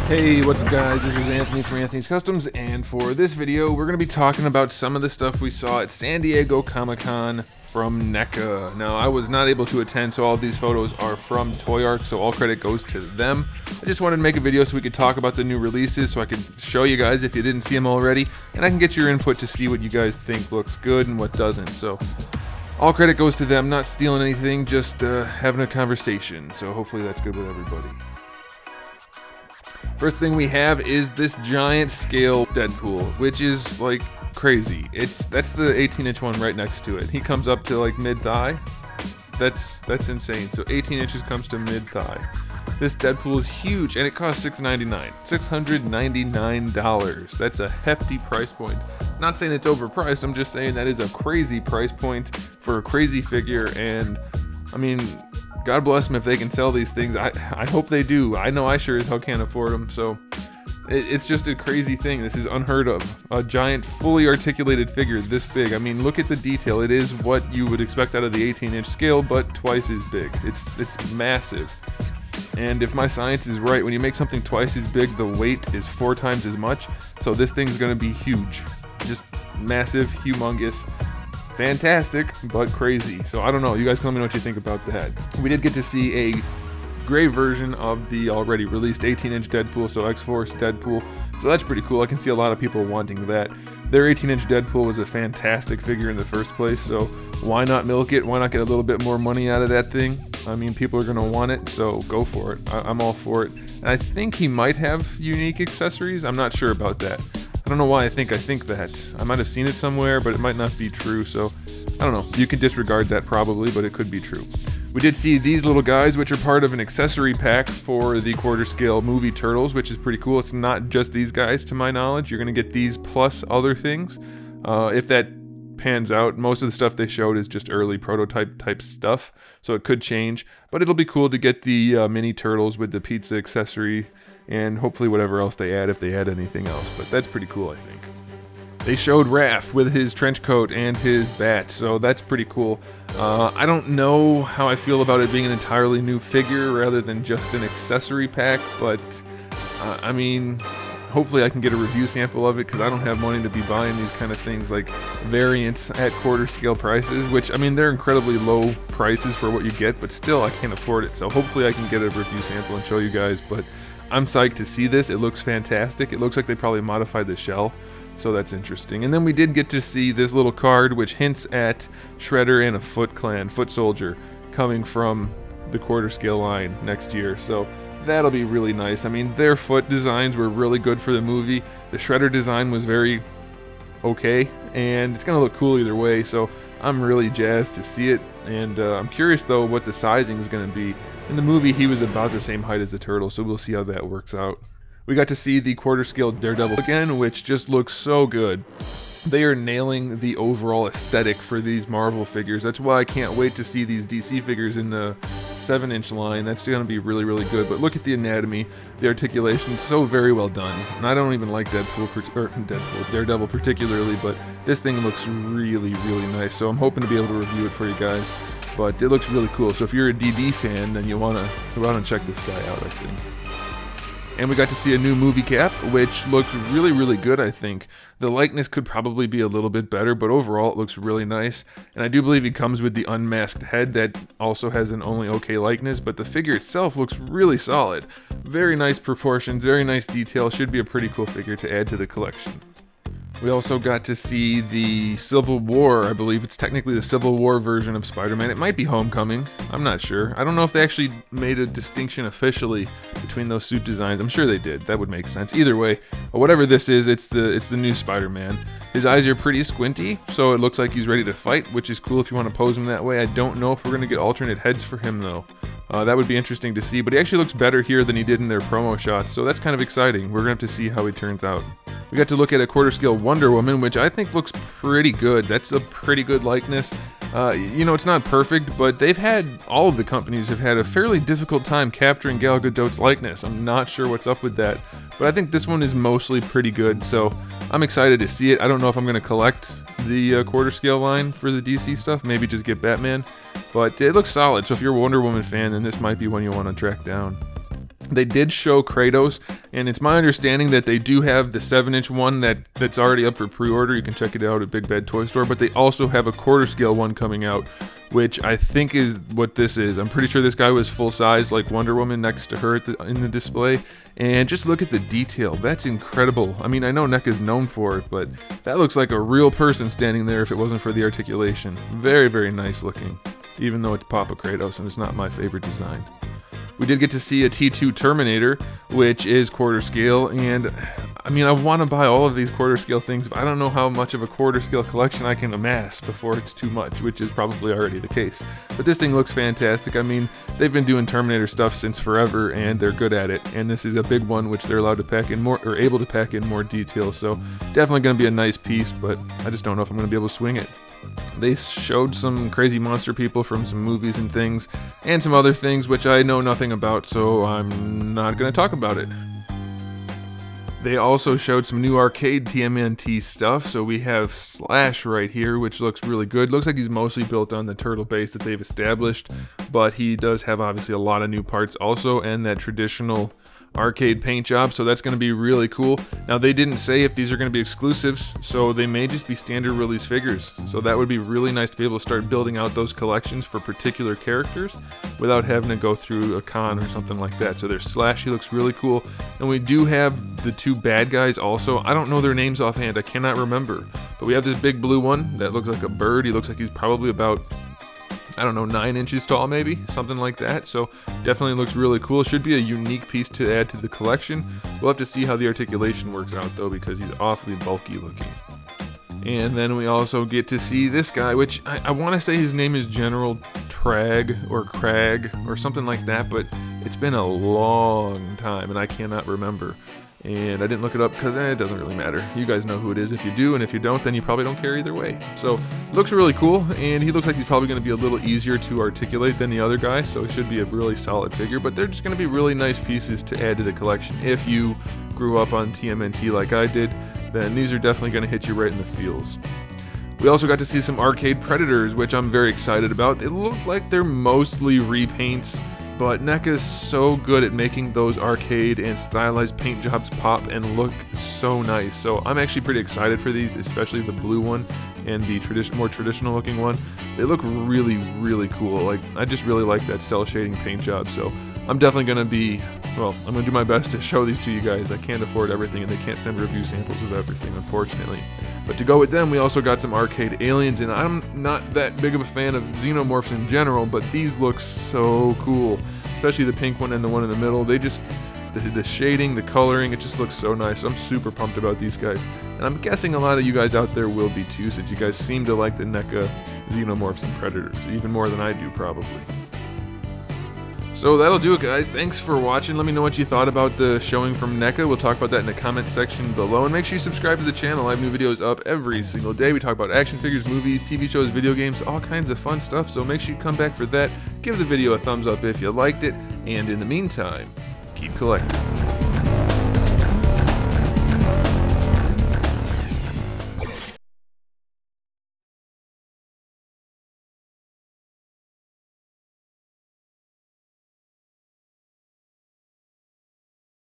Hey, what's up guys? This is Anthony from Anthony's Customs, and for this video, we're going to be talking about some of the stuff we saw at San Diego Comic-Con from NECA. Now, I was not able to attend, so all of these photos are from Toy Ark, so all credit goes to them. I just wanted to make a video so we could talk about the new releases, so I could show you guys if you didn't see them already, and I can get your input to see what you guys think looks good and what doesn't. So, all credit goes to them, not stealing anything, just having a conversation, so hopefully that's good with everybody. First thing we have is this giant scale Deadpool, which is like crazy. That's the 18-inch one right next to it. He comes up to like mid-thigh. That's insane. So 18 inches comes to mid-thigh. This Deadpool is huge, and it costs $699. $699. That's a hefty price point. Not saying it's overpriced, I'm just saying that is a crazy price point for a crazy figure, and I mean, God bless them if they can sell these things. I hope they do. I know I sure as hell can't afford them, so it's just a crazy thing. This is unheard of. A giant, fully articulated figure this big. I mean, look at the detail. It is what you would expect out of the 18-inch scale, but twice as big. It's massive. And if my science is right, when you make something twice as big, the weight is 4 times as much. So this thing's gonna be huge. Just massive, humongous. Fantastic, but crazy. So I don't know. You guys tell me what you think about that. We did get to see a gray version of the already released 18-inch Deadpool, so X-Force Deadpool. So that's pretty cool. I can see a lot of people wanting that. Their 18-inch Deadpool was a fantastic figure in the first place, so why not milk it? Why not get a little bit more money out of that thing? I mean, people are going to want it, so go for it. I'm all for it. And I think he might have unique accessories. I'm not sure about that. I don't know why I think that. I might have seen it somewhere, but it might not be true, so I don't know. You can disregard that probably, but it could be true. We did see these little guys, which are part of an accessory pack for the quarter scale movie Turtles, which is pretty cool. It's not just these guys, to my knowledge. You're going to get these plus other things. If that pans out, most of the stuff they showed is just early prototype type stuff, so it could change. But it'll be cool to get the mini Turtles with the pizza accessory, and hopefully whatever else they add, if they add anything else. But that's pretty cool, I think. They showed Raph with his trench coat and his bat, so that's pretty cool. I don't know how I feel about it being an entirely new figure rather than just an accessory pack, but I mean, hopefully I can get a review sample of it, because I don't have money to be buying these kind of things, like variants at quarter scale prices, which, I mean, they're incredibly low prices for what you get, but still I can't afford it. So hopefully I can get a review sample and show you guys, but I'm psyched to see this. It looks fantastic. It looks like they probably modified the shell, so that's interesting. And then we did get to see this little card, which hints at Shredder and a Foot Clan, Foot Soldier, coming from the quarter scale line next year. So that'll be really nice. I mean, their foot designs were really good for the movie. The Shredder design was very okay, and it's gonna look cool either way. So I'm really jazzed to see it, and I'm curious though what the sizing is gonna be. In the movie, he was about the same height as the turtle, so we'll see how that works out. We got to see the quarter scale Daredevil again, which just looks so good. They are nailing the overall aesthetic for these Marvel figures. That's why I can't wait to see these DC figures in the 7-inch line. That's going to be really, really good. But look at the anatomy, the articulation, so very well done. And I don't even like Daredevil particularly, but this thing looks really, really nice. So I'm hoping to be able to review it for you guys. But it looks really cool. So if you're a DB fan, then you want to check this guy out, I think. And we got to see a new movie cap, which looks really, really good, I think. The likeness could probably be a little bit better, but overall it looks really nice. And I do believe he comes with the unmasked head that also has an only okay likeness, but the figure itself looks really solid. Very nice proportions, very nice detail. Should be a pretty cool figure to add to the collection. We also got to see the Civil War. I believe it's technically the Civil War version of Spider-Man. It might be Homecoming. I'm not sure. I don't know if they actually made a distinction officially between those suit designs. I'm sure they did. That would make sense. Either way, whatever this is, it's the new Spider-Man. His eyes are pretty squinty, so it looks like he's ready to fight, which is cool if you want to pose him that way. I don't know if we're going to get alternate heads for him, though. That would be interesting to see, but he actually looks better here than he did in their promo shots, so that's kind of exciting. We're going to have to see how he turns out. We got to look at a quarter scale Wonder Woman, which I think looks pretty good. That's a pretty good likeness. You know, it's not perfect, but all of the companies have had a fairly difficult time capturing Gal Gadot's likeness. I'm not sure what's up with that, but I think this one is mostly pretty good, so I'm excited to see it. I don't know if I'm going to collect the quarter scale line for the DC stuff, maybe just get Batman, but it looks solid, so if you're a Wonder Woman fan, then this might be one you want to track down. They did show Kratos, and it's my understanding that they do have the 7-inch one that's already up for pre-order. You can check it out at Big Bad Toy Store, but they also have a quarter scale one coming out, which I think is what this is. I'm pretty sure this guy was full size like Wonder Woman next to her in the display. And just look at the detail. That's incredible. I mean, I know NECA's known for it, but that looks like a real person standing there if it wasn't for the articulation. Very, very nice looking, even though it's Papa Kratos and it's not my favorite design. We did get to see a T2 Terminator, which is quarter scale, and I mean, I want to buy all of these quarter scale things, but I don't know how much of a quarter scale collection I can amass before it's too much, which is probably already the case. But this thing looks fantastic. I mean, they've been doing Terminator stuff since forever, and they're good at it. And this is a big one, which they're allowed to pack in more, or able to pack in more detail. So definitely going to be a nice piece, but I just don't know if I'm going to be able to swing it. They showed some crazy monster people from some movies and things, and some other things which I know nothing about, so I'm not going to talk about it. They also showed some new arcade TMNT stuff, so we have Slash right here, which looks really good. Looks like he's mostly built on the turtle base that they've established, but he does have obviously a lot of new parts also, and that traditional arcade paint job, so that's going to be really cool. Now, they didn't say if these are going to be exclusives, so they may just be standard release figures, so that would be really nice to be able to start building out those collections for particular characters without having to go through a con or something like that. So there's Slash, he looks really cool, and we do have the two bad guys also. I don't know their names offhand, I cannot remember, but we have this big blue one that looks like a bird. He looks like he's probably about, I don't know, 9 inches tall maybe, something like that. So definitely looks really cool. Should be a unique piece to add to the collection. We'll have to see how the articulation works out though, because he's awfully bulky looking. And then we also get to see this guy, which I want to say his name is General Trag or Crag or something like that, but it's been a long time and I cannot remember. And I didn't look it up because it doesn't really matter. You guys know who it is if you do, and if you don't, then you probably don't care either way. So, looks really cool, and he looks like he's probably going to be a little easier to articulate than the other guy, so it should be a really solid figure, but they're just going to be really nice pieces to add to the collection. If you grew up on TMNT like I did, then these are definitely going to hit you right in the feels. We also got to see some arcade Predators, which I'm very excited about. They look like they're mostly repaints, but NECA is so good at making those arcade and stylized paint jobs pop and look so nice. So I'm actually pretty excited for these, especially the blue one and the more traditional looking one. They look really, really cool. Like, I just really like that cell shading paint job. So I'm definitely going to be, well, I'm going to do my best to show these to you guys. I can't afford everything, and they can't send review samples of everything, unfortunately. But to go with them, we also got some arcade aliens, and I'm not that big of a fan of xenomorphs in general, but these look so cool, especially the pink one and the one in the middle. They just, the shading, the coloring, it just looks so nice. I'm super pumped about these guys, and I'm guessing a lot of you guys out there will be too, since you guys seem to like the NECA xenomorphs and predators, even more than I do probably. So that'll do it, guys. Thanks for watching. Let me know what you thought about the showing from NECA. We'll talk about that in the comment section below. And make sure you subscribe to the channel. I have new videos up every single day. We talk about action figures, movies, TV shows, video games, all kinds of fun stuff. So make sure you come back for that. Give the video a thumbs up if you liked it. And in the meantime, keep collecting.